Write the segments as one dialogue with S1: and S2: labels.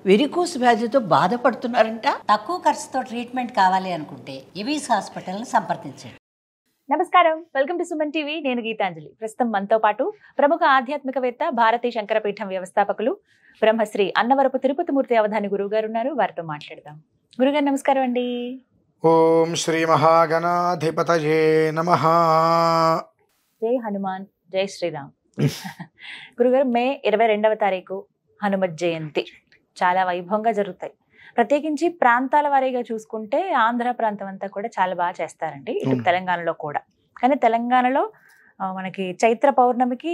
S1: Varicose వ్యాధితో బాధపడుతున్నారంట.
S2: తక్కువ ఖర్చుతో ట్రీట్మెంట్ కావాలి అనుకుంటే ఎవిస్ హాస్పిటల్ని సంప్రదించండి.
S3: నమస్కారం, వెల్కమ్ టు సుమన్ టీవీ. నేను గీతాంజలి. ప్రస్తుతం మనతో పాటు ప్రముఖ ఆధ్యాత్మికవేత్త, భారతీ శంకరపీఠం వ్యవస్థాపకులు, బ్రహ్మశ్రీ అన్నవరపు తిరుపతిమూర్తి అవధాని గురువు గారు ఉన్నారు. వారితో మాట్లాడదాం. గురుగారు నమస్కారం అండి.
S4: ఓం శ్రీ మహాగణాధిపతయే నమః.
S3: జై హనుమాన్, జై శ్రీరామ్. గురుగారు, మే 22వ తారీఖు హనుమత్ జయంతి చాలా వైభవంగా జరుగుతాయి. ప్రత్యేకించి ప్రాంతాల వారీగా చూసుకుంటే ఆంధ్ర ప్రాంతం అంతా కూడా చాలా బాగా చేస్తారండి, ఇటు తెలంగాణలో కూడా. కానీ తెలంగాణలో మనకి చైత్ర పౌర్ణమికి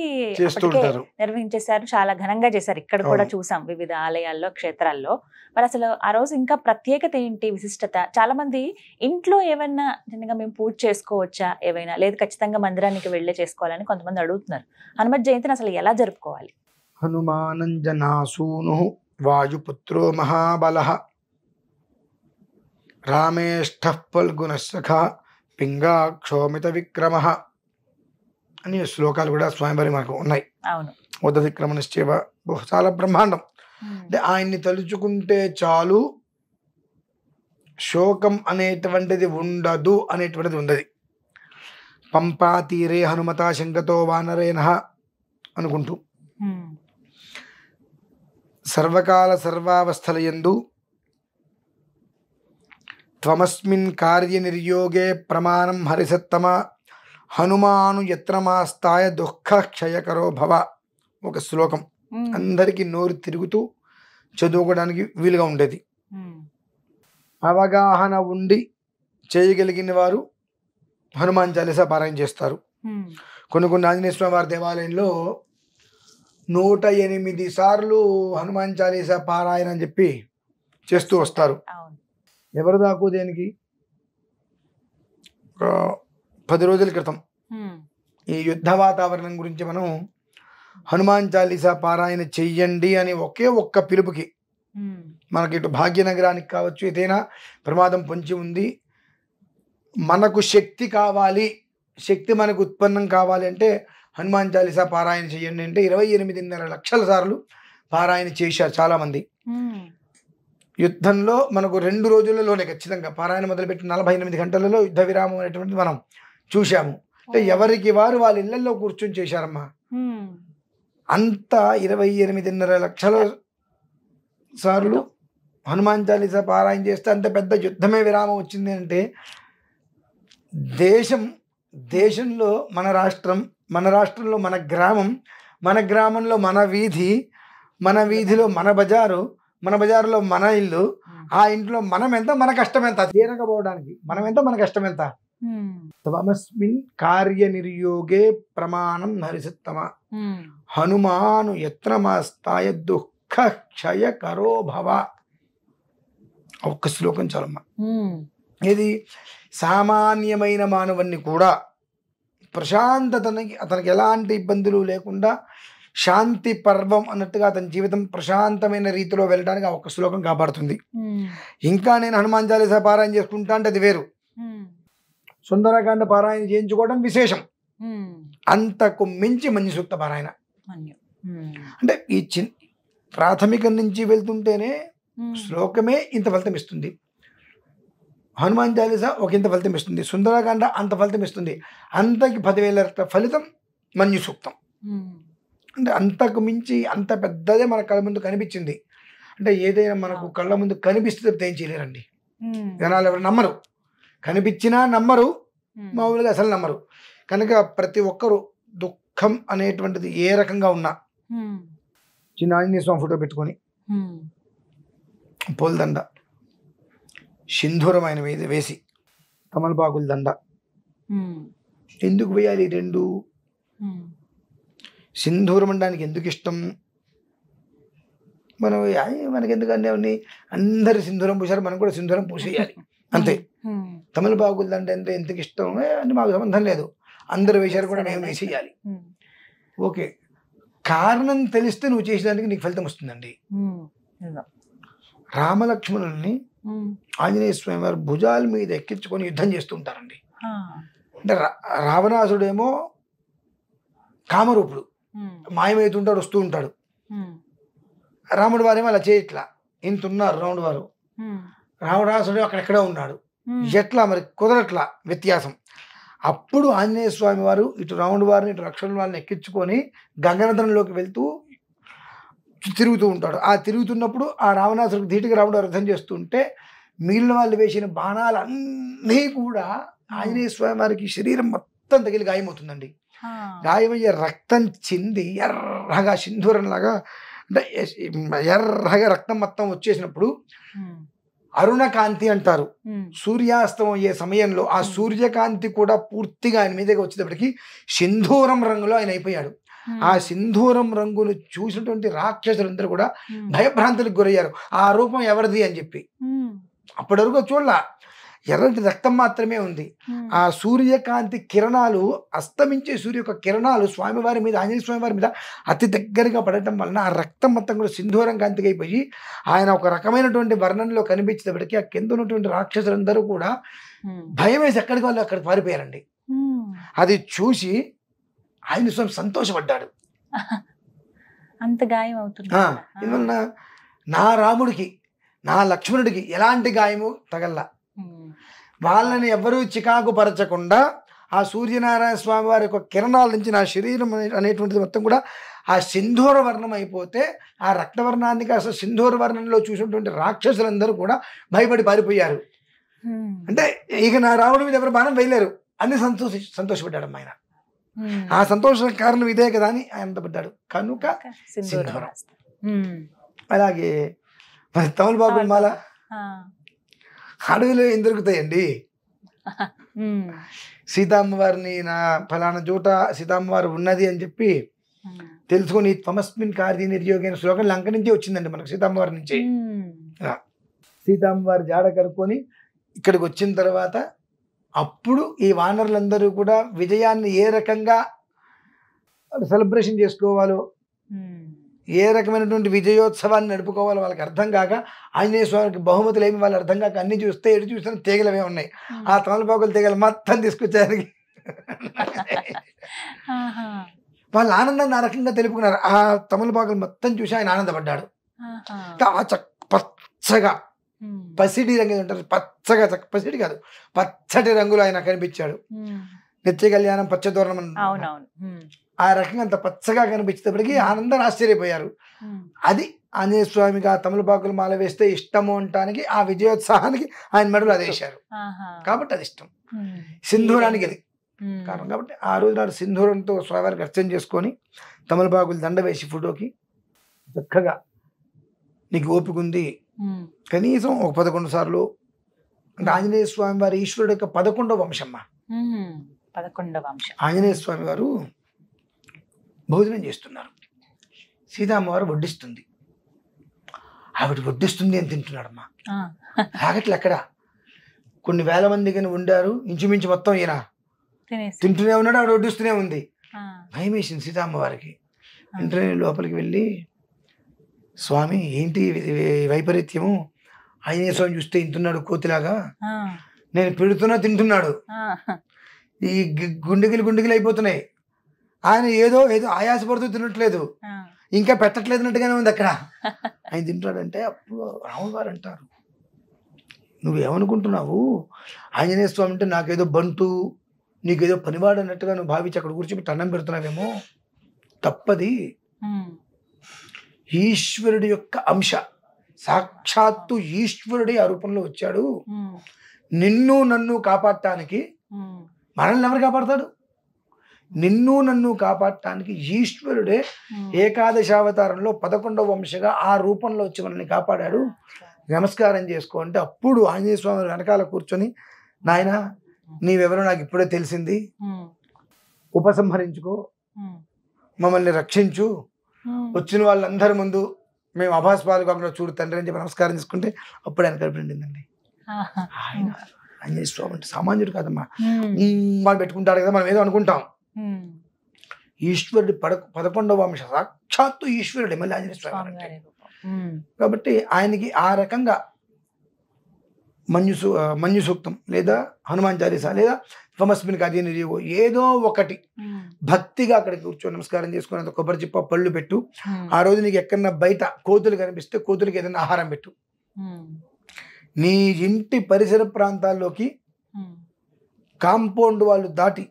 S3: నిర్వహించేశారు, చాలా ఘనంగా చేశారు. ఇక్కడ కూడా చూసాం వివిధ ఆలయాల్లో, క్షేత్రాల్లో. మరి అసలు ఆ రోజు ఇంకా ప్రత్యేకత ఏంటి, విశిష్టత? చాలా మంది ఇంట్లో ఏమైనా చిన్నగా మేము పూజ చేసుకోవచ్చా, ఏవైనా లేదు ఖచ్చితంగా మందిరానికి వెళ్ళే చేసుకోవాలని కొంతమంది అడుగుతున్నారు. హనుమత్ జయంతిని అసలు ఎలా జరుపుకోవాలి?
S4: హనుమానంజనాసూను వాయుపుత్రో మహాబలః రామేష్ఠః ఫల్గుణః పింగాక్షోమిత విక్రమః అని శ్లోకాలు కూడా స్వయంవరి మనకు ఉన్నాయి.
S3: అవును,
S4: ఉద విక్రమణశ్చేవ, చాలా బ్రహ్మాండం. అంటే ఆయన్ని తలుచుకుంటే చాలు, శోకం అనేటువంటిది ఉండదు అనేటువంటిది ఉన్నది. పంపా తీరే హనుమతా శంకతో వానరేణ అనుకుంటూ సర్వకాల సర్వావస్థలయందు త్వమస్మిన్ కార్యనిర్యోగే ప్రమాణం హరిసత్తమ హనుమాను యత్నమాస్తాయ దుఃఖ క్షయకరో భవ. ఒక శ్లోకం అందరికీ నోరు తిరుగుతూ చదువుకోవడానికి వీలుగా ఉండేది. అవగాహన ఉండి చేయగలిగిన వారు హనుమాన్ చాలీసా పారాయణ చేస్తారు. కొన్ని ఆంజనేయ స్వామి వారి దేవాలయంలో 108 సార్లు హనుమాన్ చాలీసా పారాయణ అని చెప్పి చేస్తూ వస్తారు. ఎవరు దాకు దేనికి? 10 రోజుల క్రితం ఈ యుద్ధ వాతావరణం గురించి మనం హనుమాన్ చాలీసా పారాయణ చెయ్యండి అని ఒక్క పిలుపుకి మనకి ఇటు భాగ్యనగరానికి కావచ్చు, ఏదైనా ప్రమాదం పొంచి ఉంది, మనకు శక్తి కావాలి, శక్తి మనకు ఉత్పన్నం కావాలి అంటే హనుమాన్ చాలీసా పారాయణ చేయండి అంటే 28.5 లక్షల సార్లు పారాయణ చేశారు చాలామంది. యుద్ధంలో మనకు 2 రోజులలోనే ఖచ్చితంగా పారాయణ మొదలుపెట్టి 48 గంటలలో యుద్ధ విరామం అనేటువంటిది మనం చూశాము. అంటే ఎవరికి వారు వాళ్ళ ఇళ్లలో కూర్చొని చేశారమ్మా. అంత 28.5 లక్షల సార్లు హనుమాన్ చాలీసా పారాయణ చేస్తే అంత పెద్ద యుద్ధమే విరామం వచ్చింది అంటే దేశంలో మన రాష్ట్రం, మన రాష్ట్రంలో మన గ్రామం, మన గ్రామంలో మన వీధి, మన వీధిలో మన బజారు, మన బజారులో మన ఇల్లు, ఆ ఇంట్లో మనం ఎంత, మన కష్టం ఎంత, తీరకపోవడానికి మనం ఎంత, మన కష్టం ఎంత. త్వమస్మిన్ కార్యనిర్యోగే ప్రమాణం హరిసత్తమ హనుమాను యత్నమాస్తాయ దుఃఖ క్షయకరో భవ. ఒక్క శ్లోకం చాలమ్మా. ఇది సామాన్యమైన మానవుణ్ణి కూడా ప్రశాంతతకి, అతనికి ఎలాంటి ఇబ్బందులు లేకుండా శాంతి పర్వం అన్నట్టుగా అతని జీవితం ప్రశాంతమైన రీతిలో వెళ్ళడానికి ఆ ఒక్క శ్లోకం కాపాడుతుంది. ఇంకా నేను హనుమాన్ చాలీసా పారాయణ చేసుకుంటా అంటే అది వేరు. సుందరకాండ పారాయణ చేయించుకోవడం విశేషం. అంతకు మించి మంచి సూక్త పారాయణ. అంటే ఈ ప్రాథమికం నుంచి వెళ్తుంటేనే శ్లోకమే ఇంత ఫలితం ఇస్తుంది, హనుమాన్ చాలీసా ఒక ఇంత ఫలితం ఇస్తుంది, సుందరకాండ అంత ఫలితం ఇస్తుంది, అంతకి 10,000 ఫలితం మన్యు సూక్తం. అంటే అంతకు మించి అంత పెద్దదే మన కళ్ళ ముందు కనిపించింది. అంటే ఏదైనా మనకు కళ్ళ ముందు కనిపిస్తే ఏం చేయలేరండి జనాలు, ఎవరు నమ్మరు, కనిపించినా నమ్మరు, మామూలుగా అసలు నమ్మరు. కనుక ప్రతి ఒక్కరూ దుఃఖం అనేటువంటిది ఏ రకంగా ఉన్నా చిన్న ఆంజనేయ స్వామి ఫోటో పెట్టుకొని పూలదండ, సింధూరమైన వేసి, తమలపాకుల దండ ఎందుకు వేయాలి? 2 సింధూరం అనడానికి ఎందుకు ఇష్టం? మనకి ఎందుకంటే అందరు సింధూరం పూసారు, మనం కూడా సింధూరం పూసేయాలి అంతే. తమలపాకుల దండ అంటే ఎందుకు ఇష్టం అంటే మాకు సంబంధం లేదు, అందరు వేశారు కూడా మేము వేసేయాలి. ఓకే, కారణం తెలిస్తే నువ్వు చేసేదానికి నీకు ఫలితం వస్తుందండి. రామలక్ష్మణుల్ని ఆంజనేయ స్వామి వారు భుజాల మీద ఎక్కించుకొని యుద్ధం చేస్తూ ఉంటారండి. అంటే రావణాసుడేమో కామరూపుడు, మాయమవుతుంటాడు, వస్తూ ఉంటాడు. రాముడు వారేమో అలా చేయట్లా, ఇంత ఉన్నారు రౌండ్ వారు, రావణాసుడు అక్కడెక్కడో ఉన్నాడు, ఎట్లా మరి కుదరట్లా వ్యత్యాసం. అప్పుడు ఆంజనేయ స్వామి వారు ఇటు రౌండ్ వారిని ఇటు లక్ష్మణుల వారిని ఎక్కించుకొని గంగనదనంలోకి వెళ్తూ తిరుగుతూ ఉంటాడు. ఆ తిరుగుతున్నప్పుడు ఆ రావణాసుడికి ధీటుగా రావణుడు అర్థం చేస్తుంటే మిగిలిన వాళ్ళు వేసిన బాణాలన్నీ కూడా ఆంజనేయ స్వామి వారికి శరీరం మొత్తం తగిలి గాయమవుతుందండి. గాయమయ్యే రక్తం చింది ఎర్రగా సింధూరంలాగా, అంటే ఎర్రగా రక్తం మొత్తం వచ్చేసినప్పుడు అరుణకాంతి అంటారు. సూర్యాస్తం అయ్యే సమయంలో ఆ సూర్యకాంతి కూడా పూర్తిగా ఆయన మీదకి వచ్చేటప్పటికి సింధూరం రంగులో ఆయన అయిపోయాడు. ఆ సింధూరం రంగును చూసినటువంటి రాక్షసులందరూ కూడా భయభ్రాంతులకు గురయ్యారు. ఆ రూపం ఎవరిది అని చెప్పి. అప్పటి వరకు చూడాల, ఎర్రటి రక్తం మాత్రమే ఉంది. ఆ సూర్యకాంతి కిరణాలు, అస్తమించే సూర్య యొక్క కిరణాలు స్వామివారి మీద, ఆంజనేయ స్వామి వారి మీద అతి దగ్గరగా పడటం వలన ఆ రక్తం మొత్తం కూడా సింధూరం కాంతికి అయిపోయి ఆయన ఒక రకమైనటువంటి వర్ణంలో కనిపించేటప్పటికి ఆ కింద ఉన్నటువంటి రాక్షసులందరూ కూడా భయం వేసి ఎక్కడికి వాళ్ళు అక్కడికి పారిపోయారండి. అది చూసి ఆయన స్వామి సంతోషపడ్డాడు.
S3: అంత గాయం అవుతుంది.
S4: ఎందువలన నా రాముడికి నా లక్ష్మణుడికి ఎలాంటి గాయము తగల్లా, వాళ్ళని ఎవరూ చికాకు పరచకుండా ఆ సూర్యనారాయణ స్వామి వారి యొక్క కిరణాల నుంచి నా శరీరం అనేటువంటిది మొత్తం కూడా ఆ సింధూర వర్ణం అయిపోతే ఆ రక్తవర్ణాన్ని కాస్త సింధూర వర్ణంలో చూసినటువంటి రాక్షసులందరూ కూడా భయపడి పారిపోయారు. అంటే ఇక నా రాముడి మీద ఎవరు బాణం వేయలేరు అని సంతోషపడ్డాడు ఆయన. ఆ సంతోషం కారణం ఇదే కదా అని ఆయన పడ్డాడు కనుక సింధూరం. అలాగే మరి తమలపాకుల మాల అడవిలో ఏం దొరుకుతాయండి? సీతమ్మవారిని నా ఫలానా చోట సీతమ్మవారు ఉన్నది అని చెప్పి తెలుసుకొని త్వమస్మిన్ కార్య నిర్యోగైన శ్లోకం లంక నుంచి వచ్చిందండి మనకు, సీతమ్మవారి నుంచి. సీతమ్మవారి జాడ కనుక్కొని ఇక్కడికి వచ్చిన తర్వాత అప్పుడు ఈ వానరులందరూ కూడా విజయాన్ని ఏ రకంగా సెలబ్రేషన్ చేసుకోవాలో, ఏ రకమైనటువంటి విజయోత్సవాన్ని నడుపుకోవాలో వాళ్ళకి అర్థం కాక, ఆంజనేయ స్వామికి బహుమతులు ఏమి వాళ్ళు అర్థం కాక అన్ని చూస్తే ఎటు చూస్తే తీగలవే ఉన్నాయి. ఆ తమలపాకులు తీగలు మొత్తం తీసుకొచ్చారు. వాళ్ళ ఆనందాన్ని ఆ రకంగా తెలుపుకున్నారు. ఆ తమలపాకులు మొత్తం చూసి ఆయన ఆనందపడ్డాడు. పచ్చగా పసిడి రంగు ఉంటారు, పచ్చగా పసిడి కాదు పచ్చటి రంగులో ఆయన కనిపించాడు. నిత్య కళ్యాణం పచ్చదోరణం ఆ రకంగా అంత పచ్చగా కనిపించేటప్పటికి ఆనందం ఆశ్చర్యపోయారు. అది ఆంజనేయ స్వామికి ఆ తమలపాకులు మాల వేస్తే ఇష్టము అంటానికి ఆ విజయోత్సాహానికి ఆయన మెడలు అది వేశారు కాబట్టి అది ఇష్టం. సింధూరానికి అది కారణం కాబట్టి ఆ రోజు నాడు సింధూరంతో స్వామివారికి అర్చన చేసుకొని తమలపాకులు దండ వేసి ఫోటోకి చక్కగా నీకు ఓపిక ఉంది కనీసం ఒక 11 సార్లు, అంటే ఆంజనేయ స్వామి వారి ఈశ్వరుడు యొక్క 11వ వంశమ్మ.
S3: 11వ వంశం
S4: ఆంజనేయ స్వామి వారు భోజనం చేస్తున్నారు, సీతమ్మవారు వడ్డిస్తుంది. ఆవిడ వడ్డిస్తుంది అని తింటున్నాడమ్మా. ఆగట్లు ఎక్కడ కొన్ని వేల మంది కానీ ఉండారు, ఇంచుమించు మొత్తం ఈయన తింటూనే ఉన్నాడు, ఆవిడ వడ్డిస్తూనే ఉంది. భయం వేసింది సీతమ్మవారికి. వెంటనే లోపలికి వెళ్ళి, స్వామి ఏంటి వైపరీత్యము, ఆంజనేయ స్వామి చూస్తే ఇంటున్నాడు కోతిలాగా, నేను పెడుతున్నా తింటున్నాడు, ఈ గుండెగిలు అయిపోతున్నాయి, ఆయన ఏదో ఆయాసపడుతూ తినట్లేదు, ఇంకా పెట్టట్లేదు అన్నట్టుగానే ఉంది అక్కడ, ఆయన తింటాడంటే. అప్పుడు రాముడు గారు అంటారు, నువ్వేమనుకుంటున్నావు, ఆంజనేయ స్వామి అంటే నాకేదో బంటు నీకేదో పనివాడు అన్నట్టుగా నువ్వు భావించి అక్కడ కూర్చోబెట్టి అన్నం పెడుతున్నావేమో, తప్పది. ఈశ్వరుడి యొక్క అంశ, సాక్షాత్తు ఈశ్వరుడి ఆ రూపంలో వచ్చాడు. నిన్ను నన్ను కాపాడటానికి, మనల్ని ఎవరు కాపాడతాడు? నిన్ను నన్ను కాపాడటానికి ఈశ్వరుడే ఏకాదశావతారంలో 11వ వంశగా ఆ రూపంలో వచ్చి మనల్ని కాపాడాడు, నమస్కారం చేసుకో అంటే అప్పుడు ఆంజనేయ స్వామి వెనకాల కూర్చొని, నాయన నీవెవరో నాకు ఇప్పుడే తెలిసింది, ఉపసంహరించుకో, మమ్మల్ని రక్షించు, వచ్చిన వాళ్ళందరి ముందు మేము అభాస్పాలు కాకుండా చూడు తండ్రి అని చెప్పి నమస్కారం చేసుకుంటే అప్పుడు ఆయన కడుపు నిండిందండి. ఆయన ఆంజనేయ స్వామి అంటే సామాన్యుడు కాదమ్మా, వాళ్ళు పెట్టుకుంటాడు కదా మనం ఏదో అనుకుంటాం. ఈశ్వరుడి 11వ వంశ, సాక్షాత్తు ఈశ్వరుడే మళ్ళీ ఆంజనేయ స్వామి. కాబట్టి ఆయనకి ఆ రకంగా మంజు సూక్తం లేదా హనుమాన్ చాలీసా లేదా ఫమస్మిన్ కాదీని రీవో ఏదో ఒకటి భక్తిగా అక్కడికి కూర్చొని నమస్కారం చేసుకుని అంత కొబ్బరి చిప్ప పళ్ళు పెట్టు. ఆ రోజు నీకు ఎక్కడన్నా బయట కోతులు కనిపిస్తే కోతులకి ఏదైనా ఆహారం పెట్టు. నీ ఇంటి పరిసర ప్రాంతాల్లోకి కాంపౌండ్ వాళ్ళు దాటి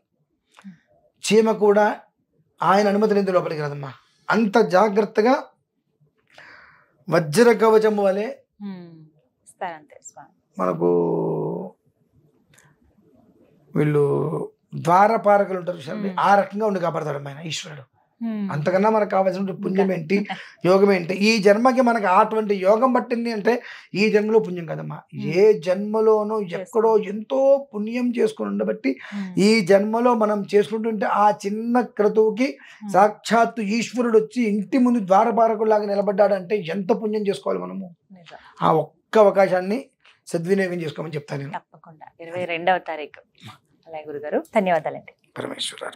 S4: చీమ కూడా ఆయన అనుమతి లేని లోపలికి రాదమ్మా. అంత జాగ్రత్తగా వజ్ర కవచము వలె మనకు వీళ్ళు ద్వారపారకులు ఉంటారు చూడండి, ఆ రకంగా ఉండి కాపాడతాడు ఆయన ఈశ్వరుడు. అంతకన్నా మనకు కావాల్సిన పుణ్యం ఏంటి, యోగం ఏంటి? ఈ జన్మకి మనకు అటువంటి యోగం పట్టింది అంటే ఈ జన్మలో పుణ్యం కదమ్మా. ఏ జన్మలోనో ఎక్కడో ఎంతో పుణ్యం చేసుకుని ఉండబట్టి ఈ జన్మలో మనం చేసుకుంటుంటే ఆ చిన్న క్రతువుకి సాక్షాత్తు ఈశ్వరుడు వచ్చి ఇంటి ముందు ద్వారపారకుల్లాగా నిలబడ్డాడంటే ఎంత పుణ్యం చేసుకోవాలి మనము. ఆ ఒక్క అవకాశాన్ని సద్వినియోగం చేసుకోమని చెప్తాను నేను.
S3: తప్పకుండా 22వ తారీఖు. అలాగే గురుగారు, ధన్యవాదాలండి.
S4: పరమేశ్వర.